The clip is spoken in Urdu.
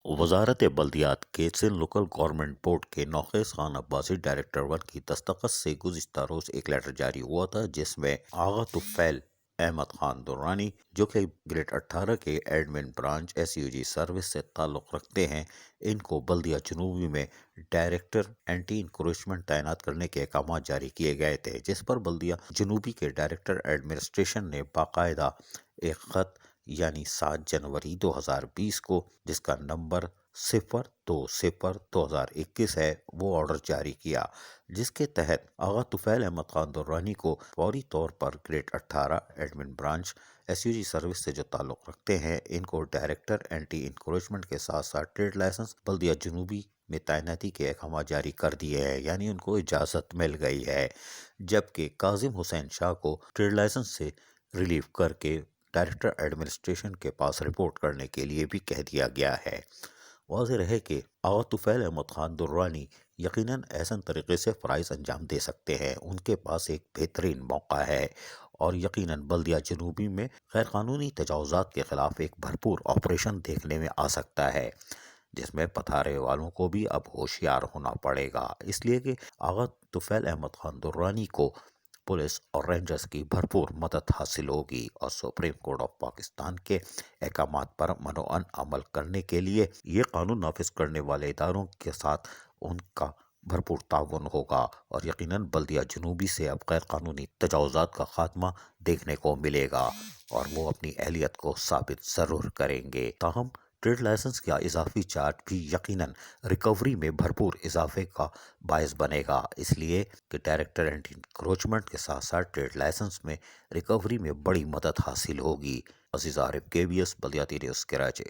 وزارت بلدیات کے سندھ لوکل گورنمنٹ بورڈ کے نوخیز خان عباسی ڈائریکٹر 1 کی دستخط سے گزشتہ روز ایک لیٹر جاری ہوا تھا، جس میں آغا طفیل احمد خان درانی، جو کہ گریڈ 18 کے ایڈمن برانچ SUG سروس سے تعلق رکھتے ہیں، ان کو بلدیہ جنوبی میں ڈائریکٹر اینٹی انکروچمنٹ تعینات کرنے کے احکامات جاری کیے گئے تھے، جس پر بلدیہ جنوبی کے ڈائریکٹر ایڈمنسٹریشن نے باقاعدہ ایک خط یعنی 7 جنوری 2020 کو، جس کا نمبر 020/2021 ہے، وہ آرڈر جاری کیا، جس کے تحت آغا طفیل احمد خان درانی کو فوری طور پر grade 18 admin branch SUG service سے جو تعلق رکھتے ہیں، ان کو ڈائریکٹر اینٹی انکروچمنٹ کے ساتھ ساتھ ٹریڈ لائسنس بلدیہ جنوبی میں تعیناتی کے احکامات جاری کر دیے ہیں، یعنی ان کو اجازت مل گئی ہے، جبکہ کاظم حسین شاہ کو ٹریڈ لائسنس سے ریلیو کر کے ڈائریکٹر ایڈمنسٹریشن کے پاس رپورٹ کرنے کے لیے بھی کہہ دیا گیا ہے۔ واضح رہے کہ آغا طفیل احمد خان درانی یقیناً احسن طریقے سے فرائض انجام دے سکتے ہیں، ان کے پاس ایک بہترین موقع ہے اور یقیناً بلدیہ جنوبی میں غیر قانونی تجاوزات کے خلاف ایک بھرپور آپریشن دیکھنے میں آ سکتا ہے، جس میں پتھارے والوں کو بھی اب ہوشیار ہونا پڑے گا، اس لیے کہ آغا طفیل احمد خان درانی کو پولیس اور رینجرز کی بھرپور مدد حاصل ہوگی اور سپریم کورٹ آف پاکستان کے احکامات پر منوعن عمل کرنے کے لیے یہ قانون نافذ کرنے والے اداروں کے ساتھ ان کا بھرپور تعاون ہوگا اور یقیناً بلدیہ جنوبی سے اب غیر قانونی تجاوزات کا خاتمہ دیکھنے کو ملے گا اور وہ اپنی اہلیت کو ثابت ضرور کریں گے۔ تاہم ٹریڈ لائسنس کا اضافی چارج بھی یقیناً ریکوری میں بھرپور اضافے کا باعث بنے گا، اس لیے کہ ڈائریکٹر اینٹی انکروچمنٹ کے ساتھ ساتھ ٹریڈ لائسنس میں ریکوری میں بڑی مدد حاصل ہوگی۔ عزیز عارف، KBS بلدیاتی نیوز، کراچی۔